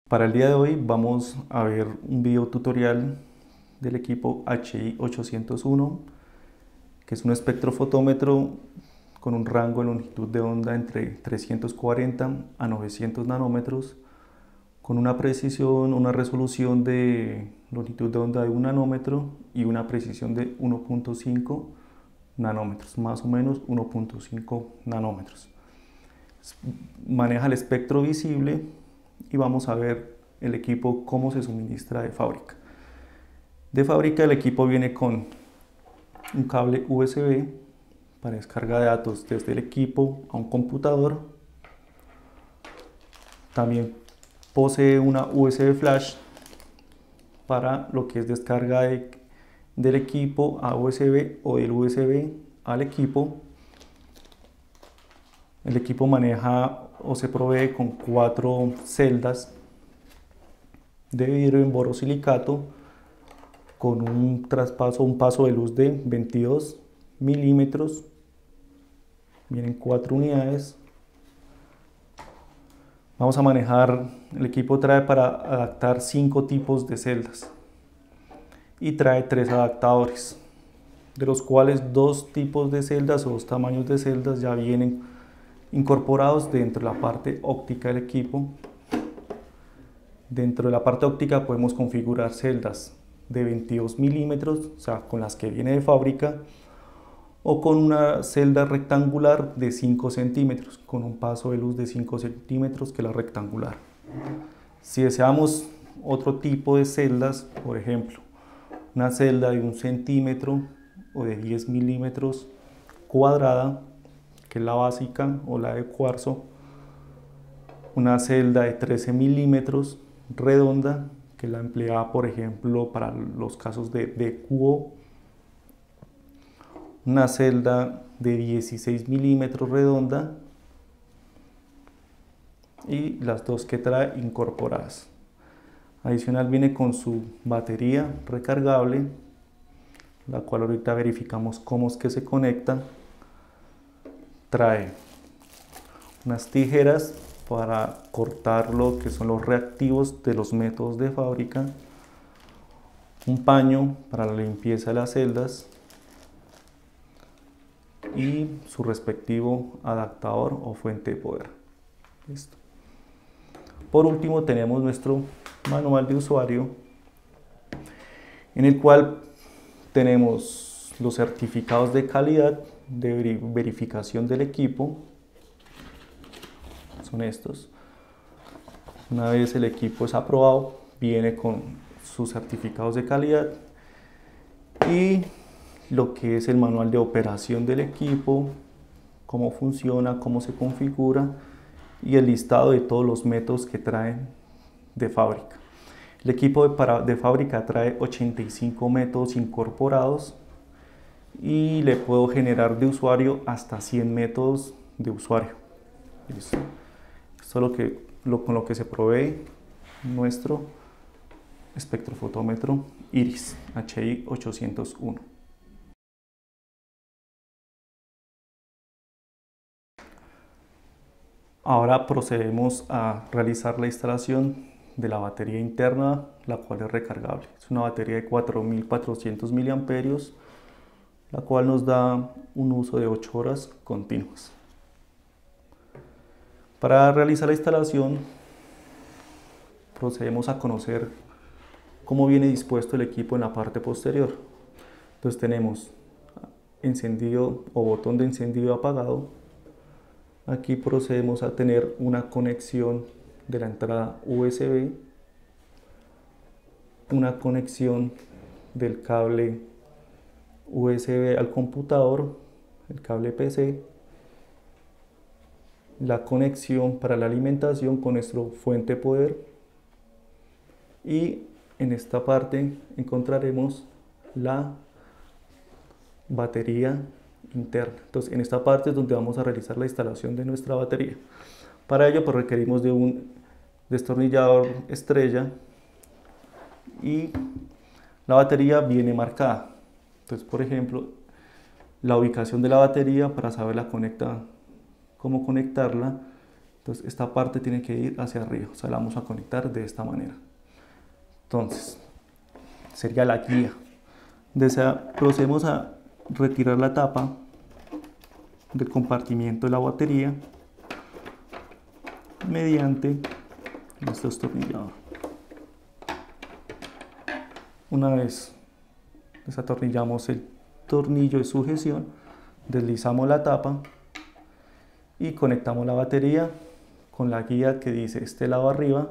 Para el día de hoy vamos a ver un video tutorial del equipo HI 801, que es un espectrofotómetro con un rango de longitud de onda entre 340 a 900 nanómetros, con una precisión, una resolución de longitud de onda de 1 nanómetro y una precisión de 1.5 nanómetros, más o menos 1.5 nanómetros. Maneja el espectro visible y vamos a ver el equipo cómo se suministra de fábrica. De fábrica el equipo viene con un cable USB para descarga de datos desde el equipo a un computador. También posee una USB flash para lo que es descarga del equipo a USB o del USB al equipo. El equipo maneja o se provee con 4 celdas de vidrio en borosilicato con un paso de luz de 22 milímetros. Vienen 4 unidades. Vamos a manejar, el equipo trae para adaptar 5 tipos de celdas y trae 3 adaptadores, de los cuales 2 tipos de celdas o 2 tamaños de celdas ya vienen incorporados dentro de la parte óptica del equipo. Dentro de la parte óptica podemos configurar celdas de 22 milímetros, o sea, con las que viene de fábrica, o con una celda rectangular de 5 centímetros, con un paso de luz de 5 centímetros que es la rectangular. Si deseamos otro tipo de celdas, por ejemplo, una celda de 1 centímetro o de 10 milímetros cuadrada, que es la básica o la de cuarzo, una celda de 13 milímetros redonda, que es la empleada por ejemplo para los casos de DQO, una celda de 16 milímetros redonda y las 2 que trae incorporadas. Adicional viene con su batería recargable, la cual ahorita verificamos cómo es que se conecta. Trae unas tijeras para cortar lo que son los reactivos de los métodos de fábrica, un paño para la limpieza de las celdas y su respectivo adaptador o fuente de poder. Listo. Por último tenemos nuestro manual de usuario, en el cual tenemos los certificados de calidad de verificación del equipo. Son estos. Una vez el equipo es aprobado, viene con sus certificados de calidad y lo que es el manual de operación del equipo, cómo funciona, cómo se configura y el listado de todos los métodos que traen de fábrica. El equipo de fábrica trae 85 métodos incorporados y le puedo generar de usuario hasta 100 métodos de usuario. ¿Listo? Esto es con lo que se provee nuestro espectrofotómetro IRIS HI 801. Ahora procedemos a realizar la instalación de la batería interna, la cual es recargable. Es una batería de 4400 miliamperios, la cual nos da un uso de 8 horas continuas. Para realizar la instalación, procedemos a conocer cómo viene dispuesto el equipo en la parte posterior. Entonces tenemos encendido o botón de encendido apagado. Aquí procedemos a tener una conexión de la entrada USB, una conexión del cable USB al computador, el cable PC, la conexión para la alimentación con nuestro fuente de poder y en esta parte encontraremos la batería interna. Entonces en esta parte es donde vamos a realizar la instalación de nuestra batería. Para ello pues requerimos de un destornillador estrella y la batería viene marcada. Entonces por ejemplo la ubicación de la batería para saber cómo conectarla, Entonces esta parte tiene que ir hacia arriba, o sea, la vamos a conectar de esta manera. Entonces, sería la guía. Procedemos a retirar la tapa del compartimiento de la batería mediante nuestro destornillador. Una vez desatornillamos el tornillo de sujeción, deslizamos la tapa y conectamos la batería con la guía que dice este lado arriba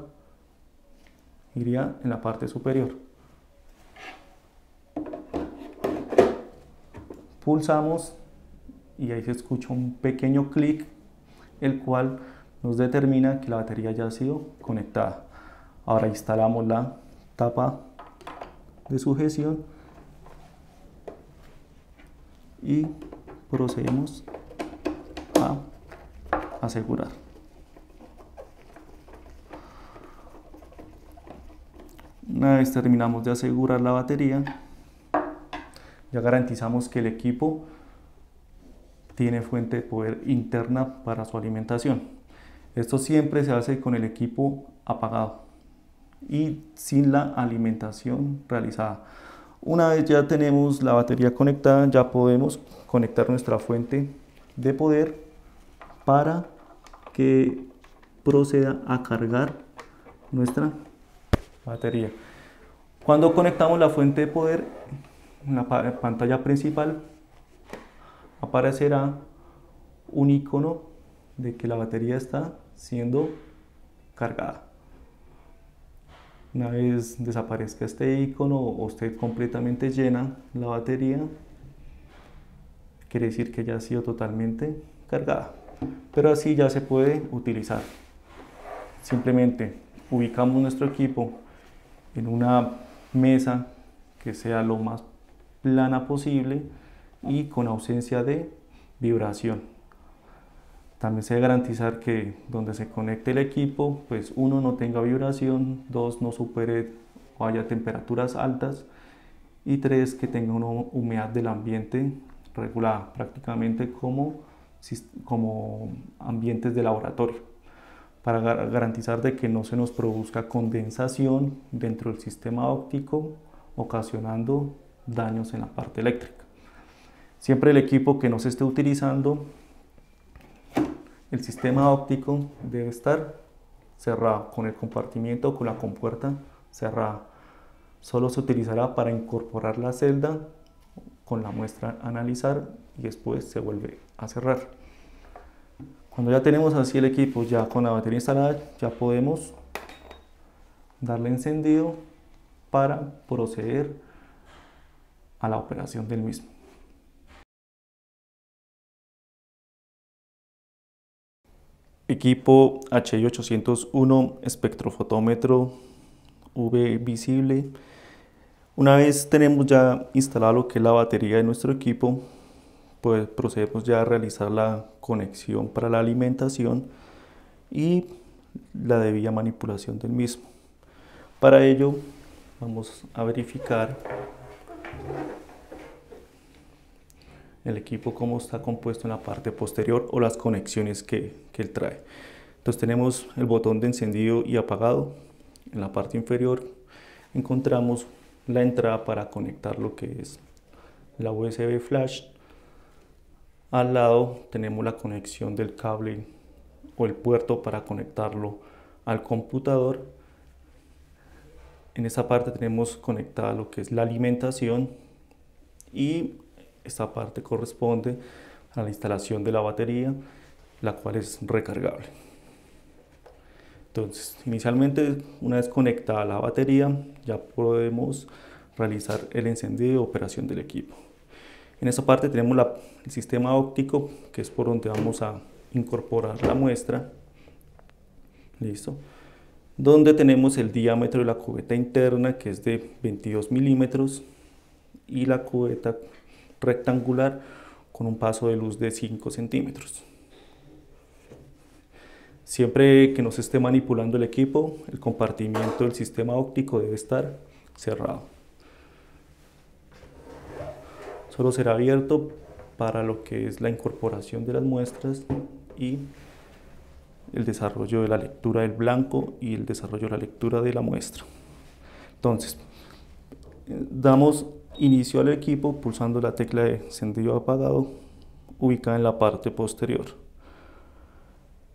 iría en la parte superior. Pulsamos y ahí se escucha un pequeño clic, el cual nos determina que la batería ya ha sido conectada. Ahora instalamos la tapa de sujeción y procedemos a asegurar. Una vez terminamos de asegurar la batería, ya garantizamos que el equipo tiene fuente de poder interna para su alimentación. Esto siempre se hace con el equipo apagado y sin la alimentación realizada. Una vez ya tenemos la batería conectada, ya podemos conectar nuestra fuente de poder para que proceda a cargar nuestra batería. Cuando conectamos la fuente de poder, en la pantalla principal aparecerá un icono de que la batería está siendo cargada. Una vez desaparezca este icono o esté completamente llena la batería, quiere decir que ya ha sido totalmente cargada. Pero así ya se puede utilizar. Simplemente ubicamos nuestro equipo en una mesa que sea lo más plana posible y con ausencia de vibración. También se debe garantizar que donde se conecte el equipo, pues uno, no tenga vibración, dos, no supere o haya temperaturas altas y tres, que tenga una humedad del ambiente regulada, prácticamente como ambientes de laboratorio, para garantizar de que no se nos produzca condensación dentro del sistema óptico, ocasionando daños en la parte eléctrica. Siempre el equipo que no se esté utilizando, el sistema óptico debe estar cerrado, con el compartimiento o con la compuerta cerrada. Solo se utilizará para incorporar la celda con la muestra a analizar y después se vuelve a cerrar. Cuando ya tenemos así el equipo ya con la batería instalada, ya podemos darle encendido para proceder a la operación del mismo. Equipo HI 801, espectrofotómetro UV visible. Una vez tenemos ya instalado lo que es la batería de nuestro equipo, pues procedemos ya a realizar la conexión para la alimentación y la debida manipulación del mismo. Para ello vamos a verificar el equipo cómo está compuesto en la parte posterior o las conexiones que él trae. Entonces tenemos el botón de encendido y apagado. En la parte inferior encontramos la entrada para conectar lo que es la USB flash. Al lado tenemos la conexión del cable o el puerto para conectarlo al computador. En esta parte tenemos conectada lo que es la alimentación y esta parte corresponde a la instalación de la batería, la cual es recargable. Entonces, inicialmente, una vez conectada la batería, ya podemos realizar el encendido y operación del equipo. En esta parte tenemos el sistema óptico, que es por donde vamos a incorporar la muestra. Listo. Donde tenemos el diámetro de la cubeta interna, que es de 22 milímetros, y la cubeta rectangular con un paso de luz de 5 centímetros. Siempre que nos esté manipulando el equipo, el compartimiento del sistema óptico debe estar cerrado. Solo será abierto para lo que es la incorporación de las muestras y el desarrollo de la lectura del blanco y el desarrollo de la lectura de la muestra. Entonces, damos inicio al equipo pulsando la tecla de encendido apagado ubicada en la parte posterior.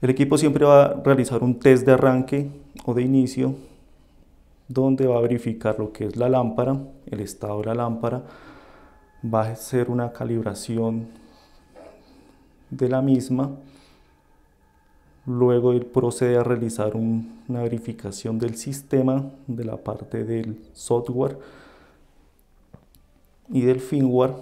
El equipo siempre va a realizar un test de arranque o de inicio donde va a verificar lo que es la lámpara, el estado de la lámpara, va a hacer una calibración de la misma, luego él procede a realizar una verificación del sistema, de la parte del software y del firmware,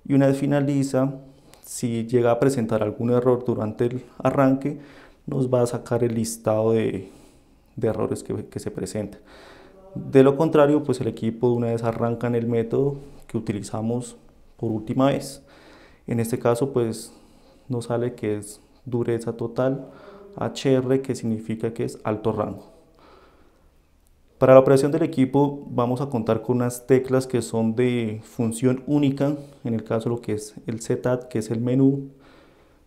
y una vez finaliza, si llega a presentar algún error durante el arranque, nos va a sacar el listado de errores que se presentan. De lo contrario, pues el equipo de una vez arranca en el método que utilizamos por última vez. En este caso, pues nos sale que es dureza total, HR, que significa que es alto rango. Para la operación del equipo vamos a contar con unas teclas que son de función única, en el caso lo que es el setat, que es el menú,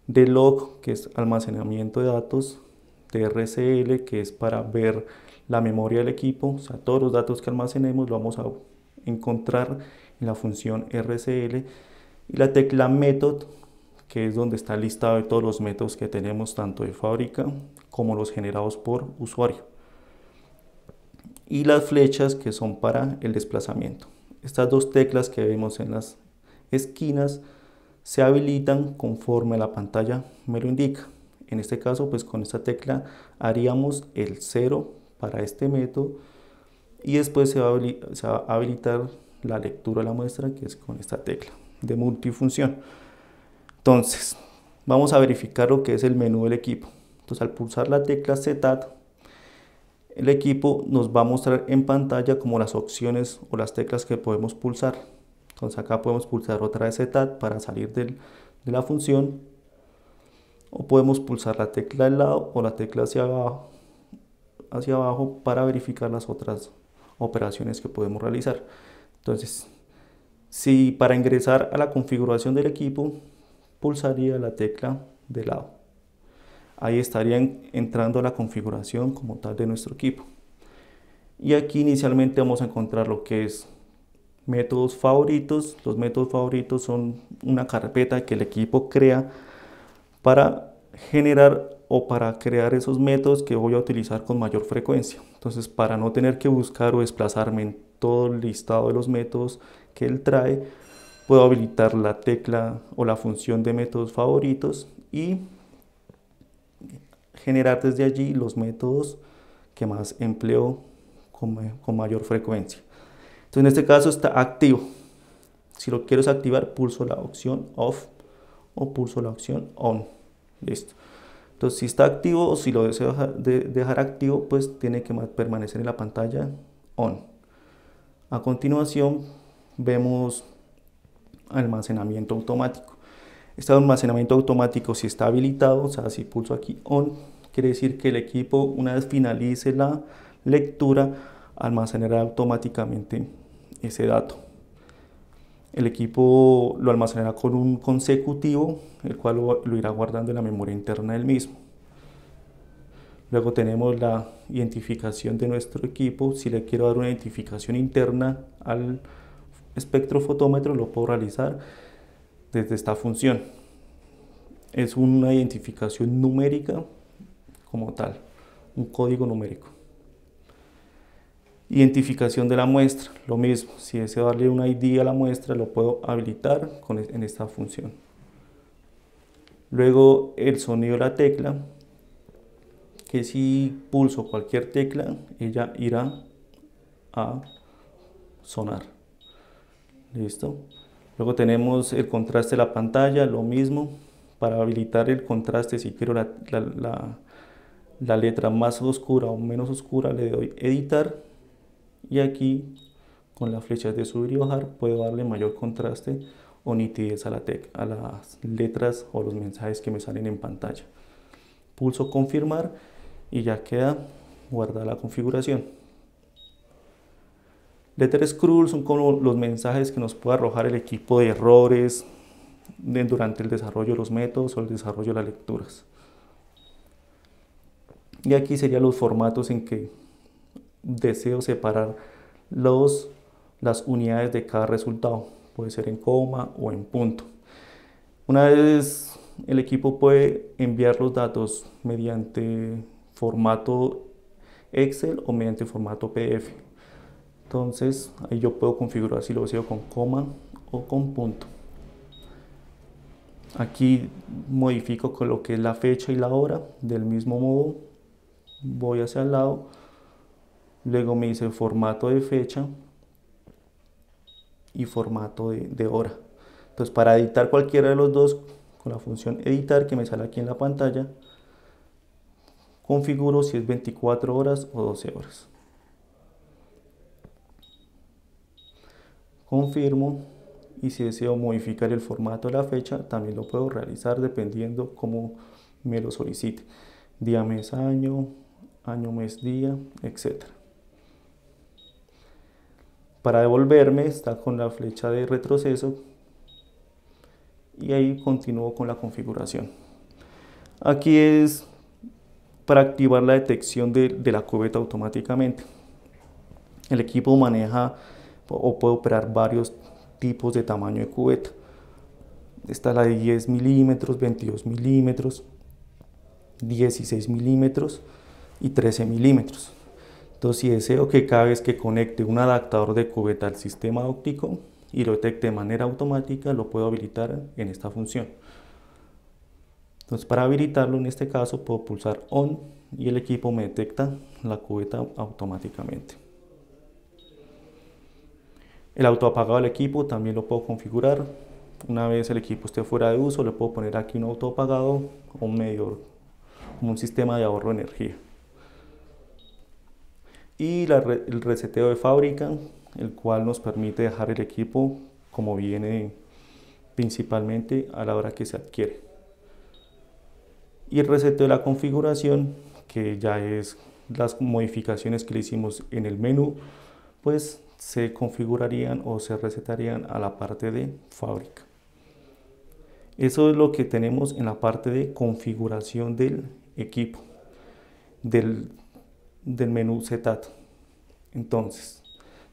de log, que es almacenamiento de datos, de RCL, que es para ver la memoria del equipo, o sea, todos los datos que almacenemos lo vamos a encontrar en la función RCL, y la tecla method, que es donde está el listado de todos los métodos que tenemos, tanto de fábrica como los generados por usuario. Y las flechas, que son para el desplazamiento. Estas dos teclas que vemos en las esquinas se habilitan conforme la pantalla me lo indica. En este caso, pues con esta tecla haríamos el 0 para este método y después se va a habilitar la lectura de la muestra, que es con esta tecla de multifunción. Entonces, vamos a verificar lo que es el menú del equipo. Entonces, al pulsar la tecla setat, el equipo nos va a mostrar en pantalla como las opciones o las teclas que podemos pulsar. Entonces acá podemos pulsar otra vez setat para salir de la función, o podemos pulsar la tecla del lado o la tecla hacia abajo para verificar las otras operaciones que podemos realizar. Entonces, si para ingresar a la configuración del equipo pulsaría la tecla de lado, ahí estarían entrando a la configuración como tal de nuestro equipo. Y aquí inicialmente vamos a encontrar lo que es métodos favoritos. Los métodos favoritos son una carpeta que el equipo crea para generar o para crear esos métodos que voy a utilizar con mayor frecuencia. Entonces, para no tener que buscar o desplazarme en todo el listado de los métodos que él trae, puedo habilitar la tecla o la función de métodos favoritos y generar desde allí los métodos que más empleo con mayor frecuencia. Entonces, en este caso está activo. Si lo quiero desactivar, pulso la opción off o pulso la opción on. Listo. Entonces, si está activo o si lo deseo dejar activo, pues tiene que permanecer en la pantalla on. A continuación, vemos almacenamiento automático. Este almacenamiento automático, si está habilitado, o sea, si pulso aquí on, quiere decir que el equipo, una vez finalice la lectura, almacenará automáticamente ese dato. El equipo lo almacenará con un consecutivo, el cual lo irá guardando en la memoria interna del mismo. Luego tenemos la identificación de nuestro equipo. Si le quiero dar una identificación interna al espectrofotómetro, lo puedo realizar desde esta función. Es una identificación numérica como tal, un código numérico. Identificación de la muestra, lo mismo, si deseo darle un ID a la muestra, lo puedo habilitar en esta función. Luego el sonido de la tecla, que si pulso cualquier tecla, ella irá a sonar. Listo. Luego tenemos el contraste de la pantalla, lo mismo, para habilitar el contraste, si quiero la letra más oscura o menos oscura, le doy editar. Y aquí con las flechas de subir y bajar puedo darle mayor contraste o nitidez a las letras o los mensajes que me salen en pantalla. Pulso confirmar y ya queda guardada la configuración. Letter scroll son como los mensajes que nos puede arrojar el equipo de errores durante el desarrollo de los métodos o el desarrollo de las lecturas. Y aquí serían los formatos en que deseo separar las unidades de cada resultado. Puede ser en coma o en punto. Una vez el equipo puede enviar los datos mediante formato Excel o mediante formato PDF. Entonces ahí yo puedo configurar si lo deseo con coma o con punto. Aquí modifico con lo que es la fecha y la hora. Del mismo modo voy hacia el lado, luego me dice formato de fecha y formato de hora. Entonces para editar cualquiera de los dos, con la función editar que me sale aquí en la pantalla, configuro si es 24 horas o 12 horas. Confirmo, y si deseo modificar el formato de la fecha, también lo puedo realizar dependiendo cómo me lo solicite. Día, mes, año, año, mes, día, etc. Para devolverme está con la flecha de retroceso y ahí continúo con la configuración. Aquí es para activar la detección de la cubeta automáticamente. El equipo maneja o puede operar varios tipos de tamaño de cubeta. Está la de 10 milímetros, 22 milímetros, 16 milímetros y 13 milímetros. Entonces, si deseo que cada vez que conecte un adaptador de cubeta al sistema óptico y lo detecte de manera automática, lo puedo habilitar en esta función. Entonces, para habilitarlo en este caso puedo pulsar ON y el equipo me detecta la cubeta automáticamente. El autoapagado del equipo también lo puedo configurar. Una vez el equipo esté fuera de uso, le puedo poner aquí un autoapagado o un medidor, como un sistema de ahorro de energía. Y el reseteo de fábrica, el cual nos permite dejar el equipo como viene principalmente a la hora que se adquiere. Y el reseteo de la configuración, que ya es las modificaciones que le hicimos en el menú, pues se configurarían o se resetarían a la parte de fábrica. Eso es lo que tenemos en la parte de configuración del equipo, del menú Setat. Entonces,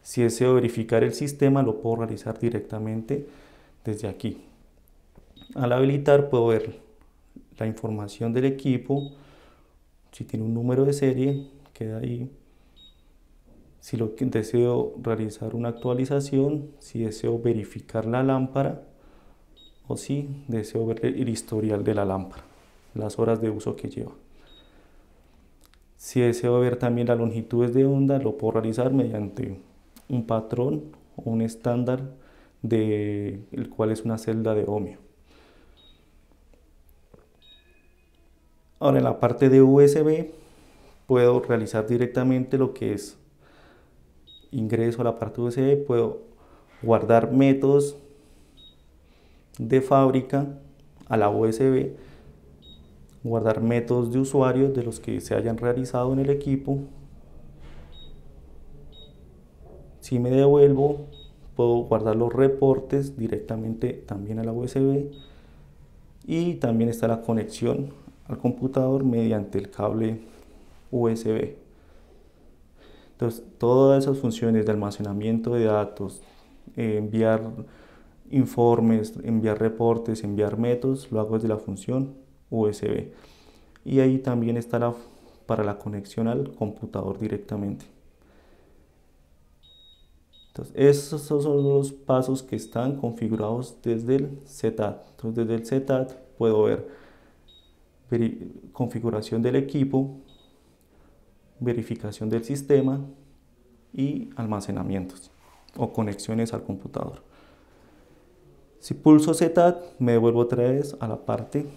si deseo verificar el sistema, lo puedo realizar directamente desde aquí. Al habilitar puedo ver la información del equipo, si tiene un número de serie, queda ahí. Si deseo realizar una actualización, si deseo verificar la lámpara o si deseo ver el historial de la lámpara, las horas de uso que lleva. Si deseo ver también las longitudes de onda, lo puedo realizar mediante un patrón o un estándar el cual es una celda de ohmio. Ahora en la parte de USB puedo realizar directamente lo que es ingreso a la parte USB, puedo guardar métodos de fábrica a la USB, guardar métodos de usuario de los que se hayan realizado en el equipo. Si me devuelvo, puedo guardar los reportes directamente también a la USB y también está la conexión al computador mediante el cable USB. Entonces, todas esas funciones de almacenamiento de datos, enviar informes, enviar reportes, enviar métodos, lo hago desde la función USB. Y ahí también está para la conexión al computador directamente. Entonces, esos son los pasos que están configurados desde el Setat. Entonces, desde el Setat puedo ver configuración del equipo, verificación del sistema y almacenamientos o conexiones al computador. Si pulso Setat, me devuelvo otra vez a la parte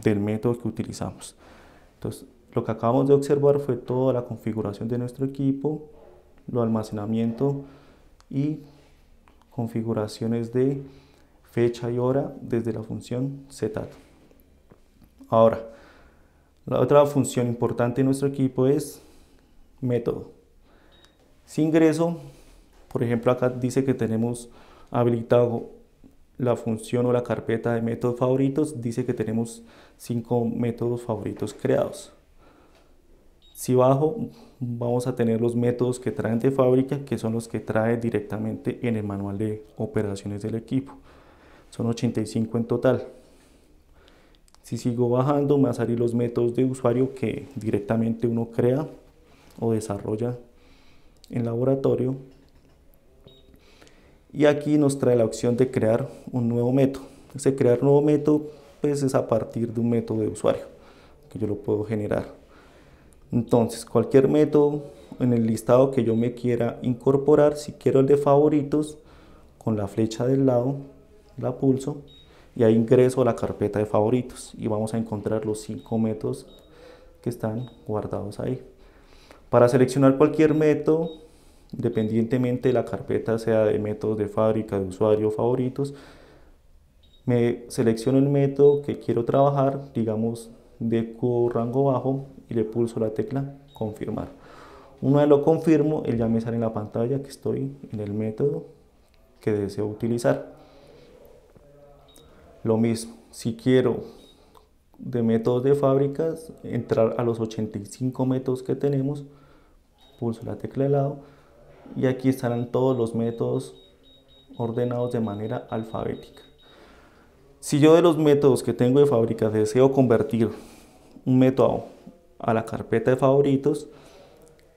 del método que utilizamos. Entonces, lo que acabamos de observar fue toda la configuración de nuestro equipo, lo almacenamiento y configuraciones de fecha y hora desde la función Setat. Ahora, la otra función importante de nuestro equipo es método. Si ingreso, por ejemplo, acá dice que tenemos habilitado la función o la carpeta de métodos favoritos, dice que tenemos 5 métodos favoritos creados. Si bajo, vamos a tener los métodos que traen de fábrica, que son los que trae directamente en el manual de operaciones del equipo. Son 85 en total. Si sigo bajando, me van a salir los métodos de usuario que directamente uno crea o desarrolla en laboratorio. Y aquí nos trae la opción de crear un nuevo método. Ese crear nuevo método pues es a partir de un método de usuario que yo lo puedo generar. Entonces, cualquier método en el listado que yo me quiera incorporar, si quiero el de favoritos, con la flecha del lado la pulso y ahí ingreso a la carpeta de favoritos y vamos a encontrar los 5 métodos que están guardados ahí. Para seleccionar cualquier método, independientemente de la carpeta sea de métodos de fábrica, de usuario, favoritos, me selecciono el método que quiero trabajar, digamos de rango bajo, y le pulso la tecla confirmar. Una vez lo confirmo, él ya me sale en la pantalla que estoy en el método que deseo utilizar. Lo mismo, si quiero de métodos de fábricas, entrar a los 85 métodos que tenemos, pulso la tecla de lado y aquí estarán todos los métodos ordenados de manera alfabética. Si yo de los métodos que tengo de fábrica deseo convertir un método a la carpeta de favoritos,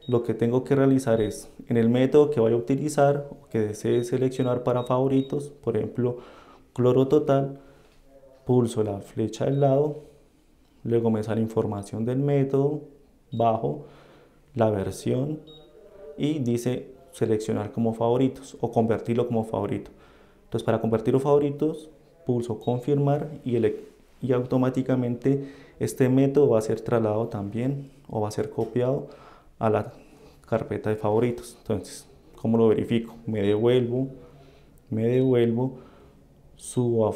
lo que tengo que realizar es, en el método que vaya a utilizar o que desee seleccionar para favoritos, por ejemplo, cloro total, pulso la flecha del lado, luego me sale información del método, bajo la versión y dice seleccionar como favoritos o convertirlo como favorito. Entonces, para convertirlo a favoritos, pulso confirmar y automáticamente este método va a ser trasladado también o va a ser copiado a la carpeta de favoritos. Entonces, ¿cómo lo verifico? Me devuelvo, subo a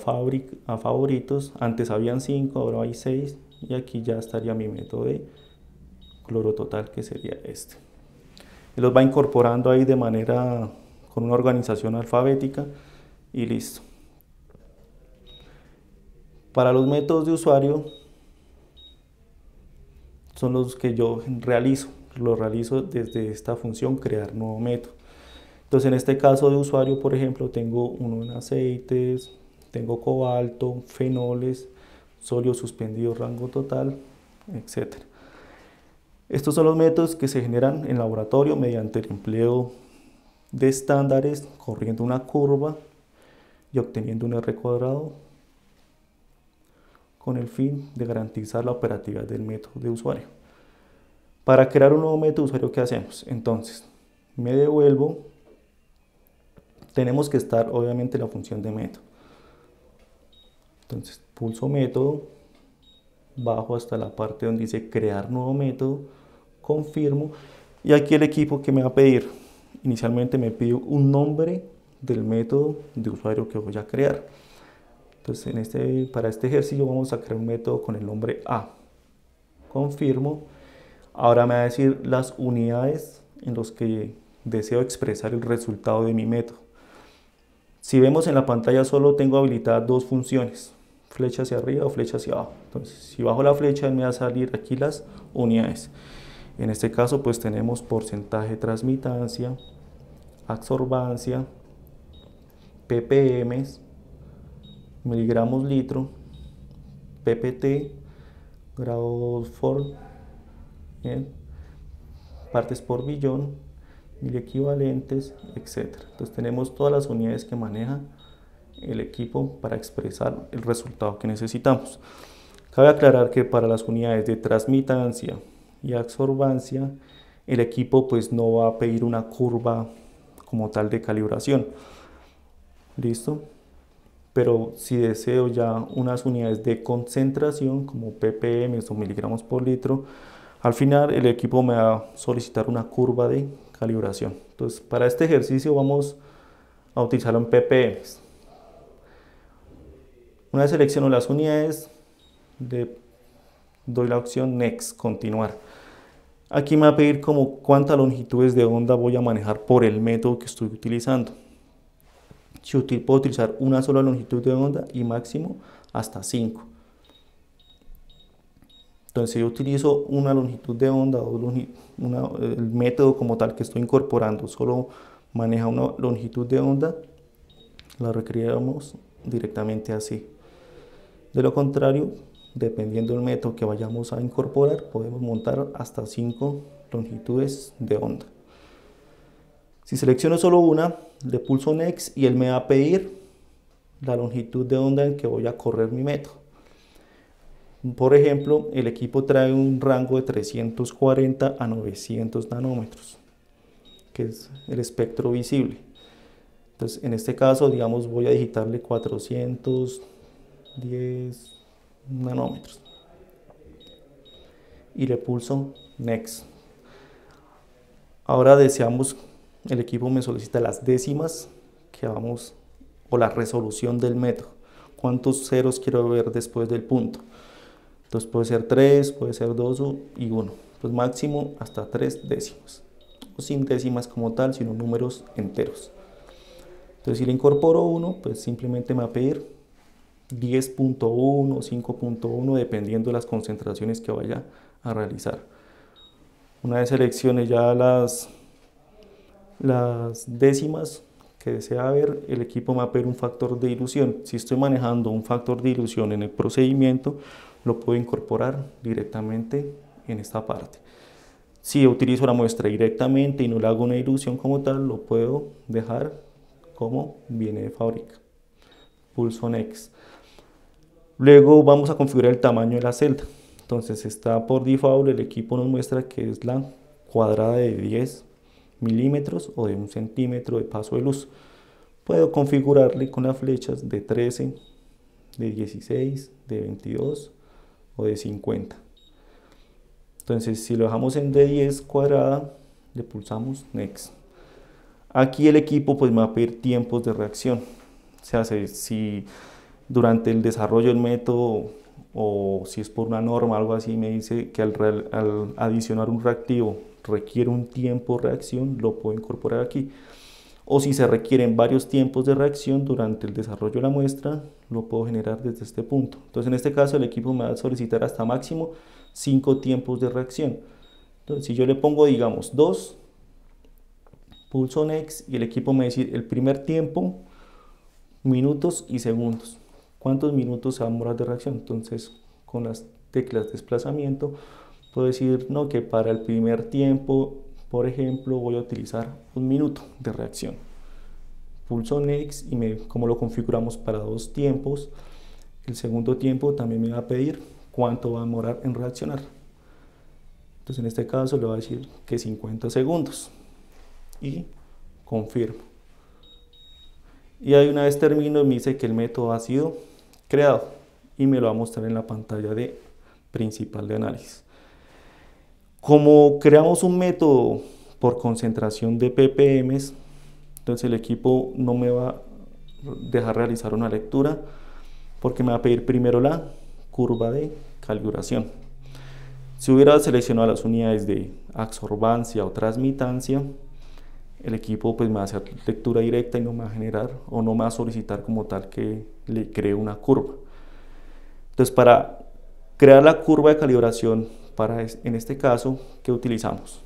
favoritos, antes habían 5, ahora hay 6 y aquí ya estaría mi método de cloro total, que sería este. Y los va incorporando ahí de manera con una organización alfabética y listo. Para los métodos de usuario son los que yo realizo, los realizo desde esta función crear nuevo método. Entonces en este caso de usuario, por ejemplo, tengo uno en aceites, tengo cobalto, fenoles, sólidos suspendidos rango total, etc. Estos son los métodos que se generan en laboratorio mediante el empleo de estándares, corriendo una curva y obteniendo un R cuadrado con el fin de garantizar la operatividad del método de usuario. Para crear un nuevo método de usuario, ¿qué hacemos? Entonces, me devuelvo, tenemos que estar obviamente en la función de método. Entonces, pulso método, bajo hasta la parte donde dice crear nuevo método, confirmo y aquí el equipo que me va a pedir, inicialmente me pide un nombre del método de usuario que voy a crear. Entonces para este ejercicio vamos a crear un método con el nombre A. Confirmo. Ahora me va a decir las unidades en las que deseo expresar el resultado de mi método. Si vemos en la pantalla solo tengo habilitadas dos funciones, flecha hacia arriba o flecha hacia abajo. Entonces si bajo la flecha me va a salir aquí las unidades. En este caso pues tenemos porcentaje de transmitancia, absorbancia, ppm, miligramos litro, ppt, grados for, partes por billón, miliequivalentes, etc. Entonces tenemos todas las unidades que maneja el equipo para expresar el resultado que necesitamos. Cabe aclarar que para las unidades de transmitancia y absorbancia, el equipo pues no va a pedir una curva como tal de calibración. ¿Listo? Pero si deseo ya unas unidades de concentración como ppm o miligramos por litro, al final el equipo me va a solicitar una curva de calibración. Entonces para este ejercicio vamos a utilizarlo en ppm. Una vez selecciono las unidades, doy la opción Next, continuar. Aquí me va a pedir como cuántas longitudes de onda voy a manejar por el método que estoy utilizando. Yo puedo utilizar una sola longitud de onda y máximo hasta 5. Entonces, si yo utilizo una longitud de onda o el método como tal que estoy incorporando solo maneja una longitud de onda, la requeríamos directamente así. De lo contrario, dependiendo del método que vayamos a incorporar, podemos montar hasta 5 longitudes de onda. Si selecciono solo una, le pulso Next y él me va a pedir la longitud de onda en que voy a correr mi método. Por ejemplo, el equipo trae un rango de 340 a 900 nanómetros, que es el espectro visible. Entonces, en este caso, digamos, voy a digitarle 410 nanómetros y le pulso Next. Ahora el equipo me solicita las décimas que vamos, o la resolución del método. ¿Cuántos ceros quiero ver después del punto? Entonces puede ser 3, puede ser 2 y 1. Pues máximo hasta 3 décimas. O sin décimas como tal, sino números enteros. Entonces si le incorporo 1, pues simplemente me va a pedir 10.1 o 5.1 dependiendo de las concentraciones que vaya a realizar. Una vez seleccione ya las décimas que desea ver, el equipo me va a pedir un factor de dilución. Si estoy manejando un factor de dilución en el procedimiento, lo puedo incorporar directamente en esta parte. Si utilizo la muestra directamente y no le hago una dilución como tal, lo puedo dejar como viene de fábrica. Pulso Next. Luego vamos a configurar el tamaño de la celda. Entonces está por default, el equipo nos muestra que es la cuadrada de 10 milímetros o de 1 centímetro de paso de luz. Puedo configurarle con las flechas de 13, de 16, de 22 o de 50. Entonces si lo dejamos en de 10 cuadrada, le pulsamos Next. Aquí el equipo pues me va a pedir tiempos de reacción. O sea, si durante el desarrollo del método o si es por una norma, algo así, me dice que al adicionar un reactivo requiere un tiempo de reacción, lo puedo incorporar aquí. O si se requieren varios tiempos de reacción durante el desarrollo de la muestra, lo puedo generar desde este punto. Entonces en este caso el equipo me va a solicitar hasta máximo 5 tiempos de reacción. Entonces si yo le pongo digamos 2, pulso Next y el equipo me va a decir el primer tiempo, minutos y segundos. ¿Cuántos minutos se va a demorar de reacción? Entonces con las teclas de desplazamiento puedo decir no, que para el primer tiempo, por ejemplo, voy a utilizar 1 minuto de reacción. Pulso Next y como lo configuramos para 2 tiempos, el segundo tiempo también me va a pedir cuánto va a demorar en reaccionar. Entonces en este caso le voy a decir que 50 segundos y confirmo. Y ahí una vez termino me dice que el método ha sido creado y me lo va a mostrar en la pantalla principal de análisis. Como creamos un método por concentración de ppm, entonces el equipo no me va a dejar realizar una lectura porque me va a pedir primero la curva de calibración. Si hubiera seleccionado las unidades de absorbancia o transmitancia, el equipo pues me va a hacer lectura directa y no me va a generar o no me va a solicitar como tal que le cree una curva. Entonces para crear la curva de calibración en este caso, ¿qué utilizamos?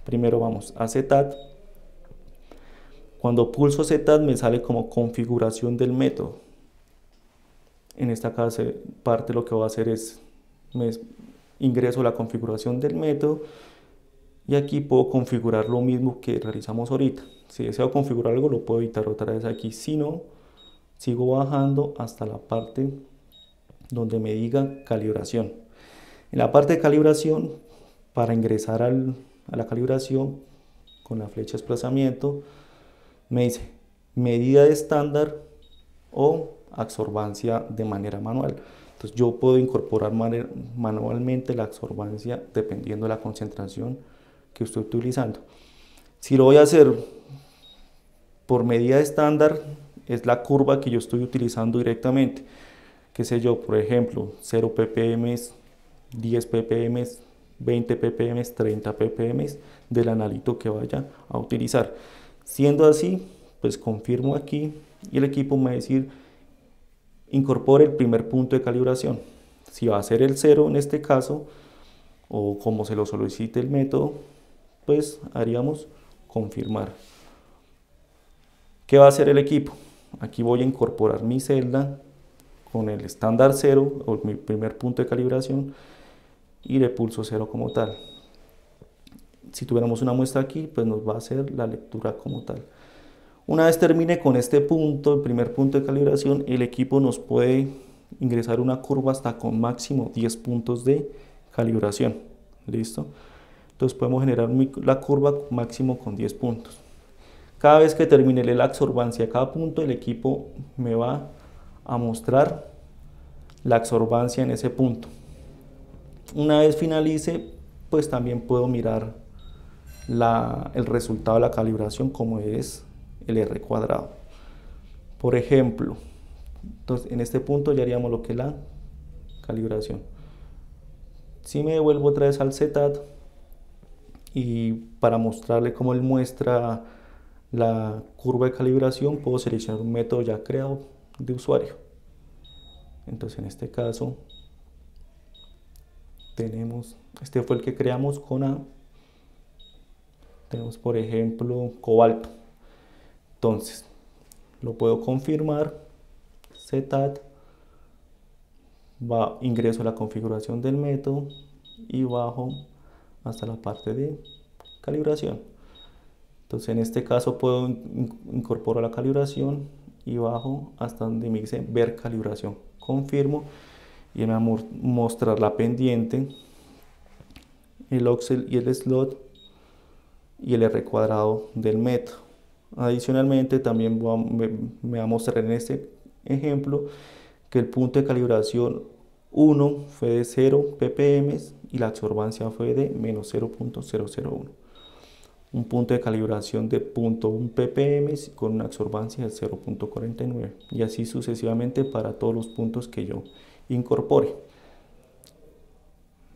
Primero vamos a Setat. Cuando pulso Setat me sale como configuración del método. En esta parte lo que voy a hacer es ingreso la configuración del método y aquí puedo configurar lo mismo que realizamos ahorita. Si deseo configurar algo lo puedo editar otra vez aquí, si no, sigo bajando hasta la parte donde me diga calibración. En la parte de calibración, para ingresar a la calibración con la flecha de desplazamiento, me dice medida de estándar o absorbancia de manera manual. Entonces yo puedo incorporar manualmente la absorbancia dependiendo de la concentración que estoy utilizando. Si lo voy a hacer por medida de estándar, es la curva que yo estoy utilizando directamente. Qué sé yo, por ejemplo, 0 ppm, 10 ppm, 20 ppm, 30 ppm del analito que vaya a utilizar. Siendo así, pues confirmo aquí y el equipo me va a decir incorpore el primer punto de calibración. Si va a ser el 0 en este caso, o como se lo solicite el método, pues haríamos confirmar. ¿Qué va a hacer el equipo? Aquí voy a incorporar mi celda con el estándar 0 o mi primer punto de calibración y le pulso 0 como tal. Si tuviéramos una muestra aquí, pues nos va a hacer la lectura como tal. Una vez termine con este punto, el primer punto de calibración, el equipo nos puede ingresar una curva hasta con máximo 10 puntos de calibración. ¿Listo? Entonces podemos generar la curva máximo con 10 puntos. Cada vez que termine la absorbancia a cada punto, el equipo me va a mostrar la absorbancia en ese punto. Una vez finalice, pues también puedo mirar el resultado de la calibración, como es el R cuadrado. Por ejemplo, entonces en este punto ya haríamos lo que es la calibración. Si me devuelvo otra vez al setat y para mostrarle cómo él muestra la curva de calibración, puedo seleccionar un método ya creado de usuario. Entonces en este caso tenemos, este fue el que creamos con A. Tenemos por ejemplo cobalto. Entonces lo puedo confirmar, setat, ingreso a la configuración del método y bajo hasta la parte de calibración. Entonces en este caso puedo incorporar la calibración y bajo hasta donde me dice ver calibración. Confirmo y me va a mostrar la pendiente, el oxel y el slot y el R cuadrado del método. Adicionalmente también me va a mostrar en este ejemplo que el punto de calibración 1 fue de 0 ppm y la absorbancia fue de menos 0.001. Un punto de calibración de 0.1 ppm con una absorbancia de 0.49 y así sucesivamente para todos los puntos que yo incorpore.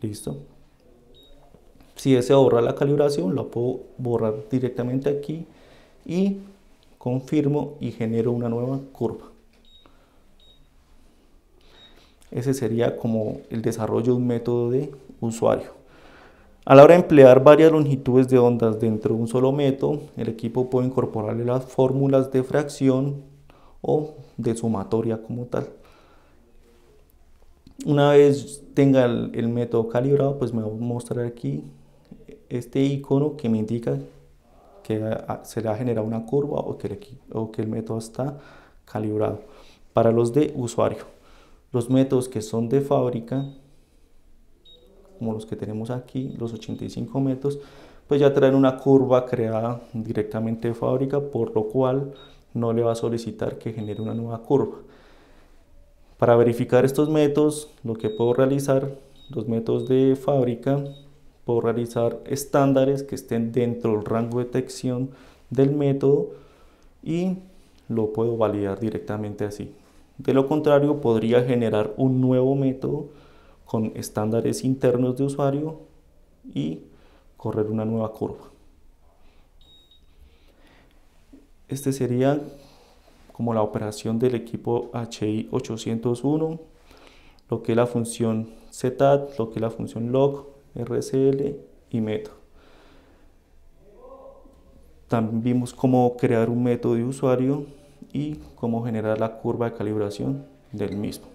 Listo. Si deseo borrar la calibración, la puedo borrar directamente aquí y confirmo y genero una nueva curva. Ese sería como el desarrollo de un método de usuario. A la hora de emplear varias longitudes de ondas dentro de un solo método, el equipo puede incorporarle las fórmulas de fracción o de sumatoria como tal. Una vez tenga el método calibrado, pues me va a mostrar aquí este icono que me indica que se le ha generado una curva o que el método está calibrado. Para los de usuario, los métodos que son de fábrica, como los que tenemos aquí, los 85 métodos, pues ya traen una curva creada directamente de fábrica, por lo cual no le va a solicitar que genere una nueva curva. Para verificar estos métodos, lo que puedo realizar, los métodos de fábrica, puedo realizar estándares que estén dentro del rango de detección del método y lo puedo validar directamente así. De lo contrario, podría generar un nuevo método con estándares internos de usuario y correr una nueva curva. Este sería como la operación del equipo HI 801, lo que es la función setat, lo que es la función log, RCL y método. También vimos cómo crear un método de usuario y cómo generar la curva de calibración del mismo.